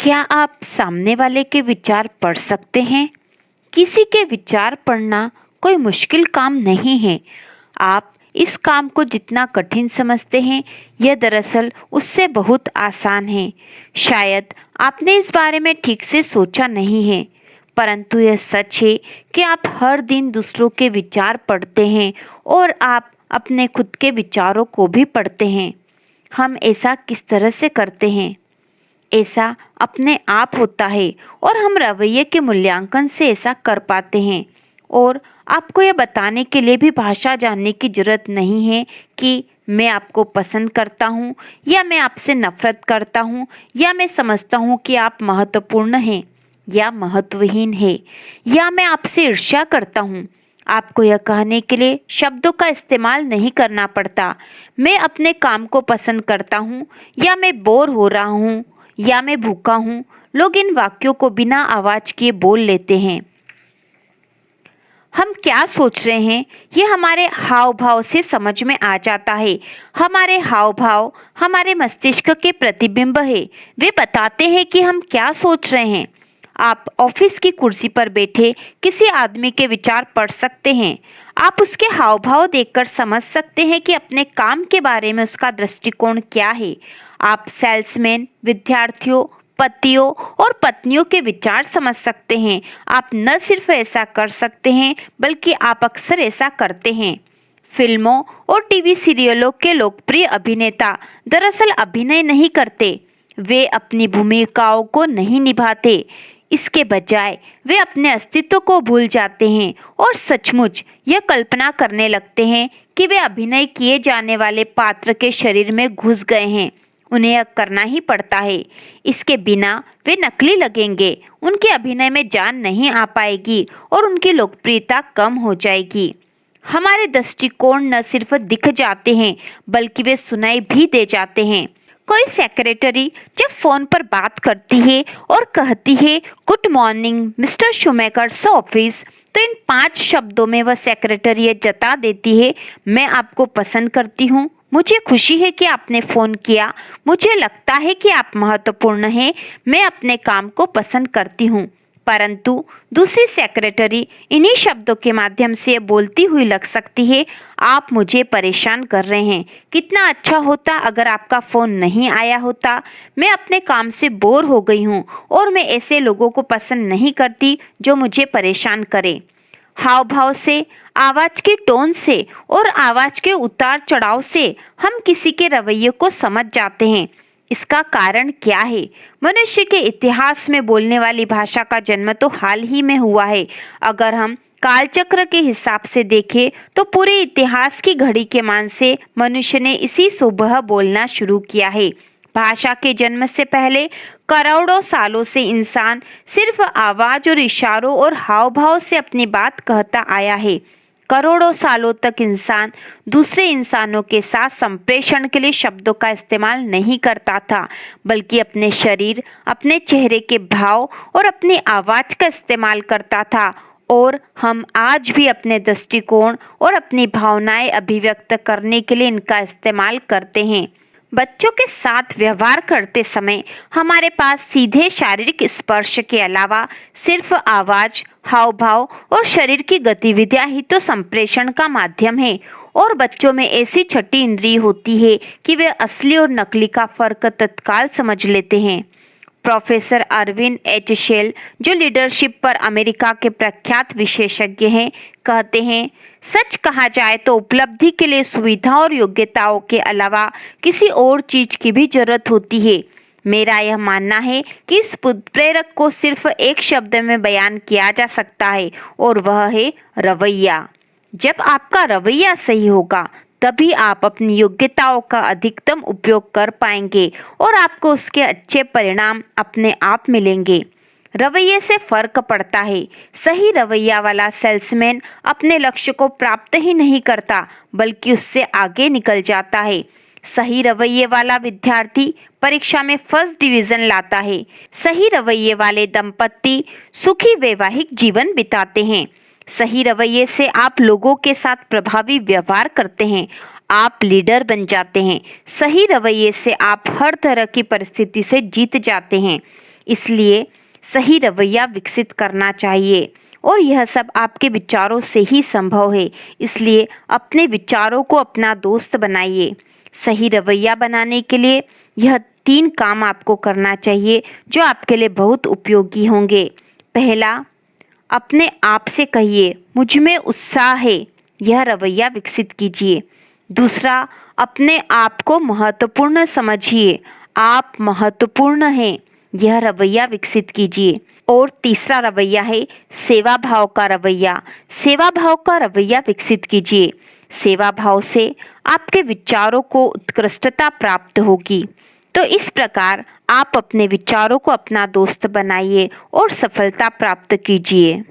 क्या आप सामने वाले के विचार पढ़ सकते हैं? किसी के विचार पढ़ना कोई मुश्किल काम नहीं है। आप इस काम को जितना कठिन समझते हैं, यह दरअसल उससे बहुत आसान है। शायद आपने इस बारे में ठीक से सोचा नहीं है, परंतु यह सच है कि आप हर दिन दूसरों के विचार पढ़ते हैं और आप अपने खुद के विचारों को भी पढ़ते हैं। हम ऐसा किस तरह से करते हैं? ऐसा अपने आप होता है और हम रवैये के मूल्यांकन से ऐसा कर पाते हैं। और आपको यह बताने के लिए भी भाषा जानने की जरूरत नहीं है कि मैं आपको पसंद करता हूँ या मैं आपसे नफरत करता हूँ या मैं समझता हूँ कि आप महत्वपूर्ण हैं या महत्वहीन है या मैं आपसे ईर्ष्या करता हूँ। आपको यह कहने के लिए शब्दों का इस्तेमाल नहीं करना पड़ता। मैं अपने काम को पसंद करता हूँ या मैं बोर हो रहा हूँ या मैं भूखा हूँ। लोग इन वाक्यों को बिना आवाज किए बोल लेते हैं। हम क्या सोच रहे हैं ये हमारे हाव भाव से समझ में आ जाता है। हमारे हाव भाव हमारे मस्तिष्क के प्रतिबिंब है। वे बताते हैं कि हम क्या सोच रहे हैं। आप ऑफिस की कुर्सी पर बैठे किसी आदमी के विचार पढ़ सकते हैं। आप उसके हाव भाव देखकर समझ सकते हैं कि अपने काम के बारे में उसका दृष्टिकोण क्या है। आप सेल्समैन, विद्यार्थियों, पतियों और पत्नियों के विचार समझ सकते हैं। आप न सिर्फ ऐसा कर सकते हैं बल्कि आप अक्सर ऐसा करते हैं। फिल्मों और टीवी सीरियलों के लोकप्रिय अभिनेता दरअसल अभिनय नहीं करते। वे अपनी भूमिकाओं को नहीं निभाते। इसके बजाय वे अपने अस्तित्व को भूल जाते हैं और सचमुच यह कल्पना करने लगते हैं कि वे अभिनय किए जाने वाले पात्र के शरीर में घुस गए हैं। उन्हें यह करना ही पड़ता है। इसके बिना वे नकली लगेंगे, उनके अभिनय में जान नहीं आ पाएगी और उनकी लोकप्रियता कम हो जाएगी। हमारे दृष्टिकोण न सिर्फ दिख जाते हैं बल्कि वे सुनाई भी दे जाते हैं। कोई सेक्रेटरी जब फोन पर बात करती है और कहती है good morning mister shoemakers office, तो इन 5 शब्दों में वह सेक्रेटरी ये जता देती है, मैं आपको पसंद करती हूँ, मुझे खुशी है कि आपने फ़ोन किया, मुझे लगता है कि आप महत्वपूर्ण हैं, मैं अपने काम को पसंद करती हूँ। परंतु दूसरी सेक्रेटरी इन्हीं शब्दों के माध्यम से बोलती हुई लग सकती है, आप मुझे परेशान कर रहे हैं, कितना अच्छा होता अगर आपका फ़ोन नहीं आया होता, मैं अपने काम से बोर हो गई हूँ और मैं ऐसे लोगों को पसंद नहीं करती जो मुझे परेशान करें। हाव भाव से, आवाज के टोन से और आवाज के उतार चढ़ाव से हम किसी के रवैये को समझ जाते हैं। इसका कारण क्या है? मनुष्य के इतिहास में बोलने वाली भाषा का जन्म तो हाल ही में हुआ है। अगर हम कालचक्र के हिसाब से देखें तो पूरे इतिहास की घड़ी के मान से मनुष्य ने इसी सुबह बोलना शुरू किया है। भाषा के जन्म से पहले करोड़ों सालों से इंसान सिर्फ आवाज और इशारों और हाव भाव से अपनी बात कहता आया है। करोड़ों सालों तक इंसान दूसरे इंसानों के साथ संप्रेषण के लिए शब्दों का इस्तेमाल नहीं करता था, बल्कि अपने शरीर, अपने चेहरे के भाव और अपनी आवाज का इस्तेमाल करता था। और हम आज भी अपने दृष्टिकोण और अपनी भावनाएं अभिव्यक्त करने के लिए इनका इस्तेमाल करते हैं। बच्चों के साथ व्यवहार करते समय हमारे पास सीधे शारीरिक स्पर्श के अलावा सिर्फ आवाज, हाव भाव और शरीर की गतिविधियां ही तो संप्रेषण का माध्यम है। और बच्चों में ऐसी छठी इंद्रिय होती है कि वे असली और नकली का फर्क तत्काल समझ लेते हैं। प्रोफेसर अरविंद एच शेल, जो लीडरशिप पर अमेरिका के प्रख्यात विशेषज्ञ हैं, कहते हैं, सच कहा जाए तो उपलब्धि के लिए सुविधा और योग्यताओं के अलावा किसी और चीज की भी जरूरत होती है। मेरा यह मानना है कि इस प्रेरक को सिर्फ एक शब्द में बयान किया जा सकता है और वह है रवैया। जब आपका रवैया सही होगा तभी आप अपनी योग्यताओं का अधिकतम उपयोग कर पाएंगे और आपको उसके अच्छे परिणाम अपने आप मिलेंगे। रवैये से फर्क पड़ता है। सही रवैया वाला सेल्समैन अपने लक्ष्य को प्राप्त ही नहीं करता बल्कि उससे आगे निकल जाता है। सही रवैये वाला विद्यार्थी परीक्षा में फर्स्ट डिवीजन लाता है। सही रवैये वाले दंपति सुखी वैवाहिक जीवन बिताते हैं। सही रवैये से आप लोगों के साथ प्रभावी व्यवहार करते हैं, आप लीडर बन जाते हैं। सही रवैये से आप हर तरह की परिस्थिति से जीत जाते हैं। इसलिए सही रवैया विकसित करना चाहिए और यह सब आपके विचारों से ही संभव है। इसलिए अपने विचारों को अपना दोस्त बनाइए। सही रवैया बनाने के लिए यह 3 काम आपको करना चाहिए जो आपके लिए बहुत उपयोगी होंगे। पहला, अपने आप से कहिए मुझ में उत्साह है, यह रवैया विकसित कीजिए। दूसरा, अपने आप को महत्वपूर्ण समझिए, आप महत्वपूर्ण हैं, यह रवैया विकसित कीजिए। और तीसरा रवैया है सेवा भाव का रवैया। सेवा भाव का रवैया विकसित कीजिए। सेवा भाव से आपके विचारों को उत्कृष्टता प्राप्त होगी। तो इस प्रकार आप अपने विचारों को अपना दोस्त बनाइए और सफलता प्राप्त कीजिए।